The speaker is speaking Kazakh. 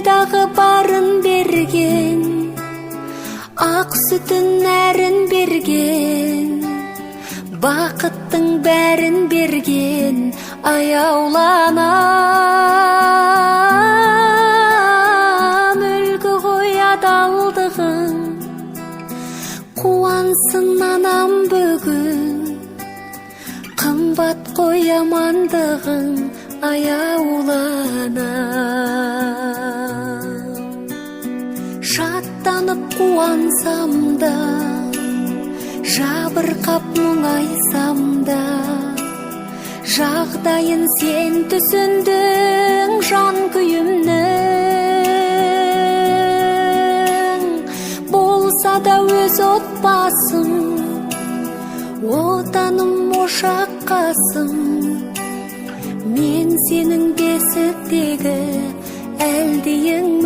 бойдағы барын берген, ақ сүтін нәрін берген, бақыттың бәрін берген, аяуланам. Үлгі ғой адалдығың, қуансын анам бүгін. Қымбат қой амандығың, аяуланам. Шаттанып қуансам да, жабырқап мұңайсам да, жағдайын сен түсіндің жан күйімнің. Болса да өз отбасым, отаным ошаққасың. Мен сенің бесіктегі әлдейің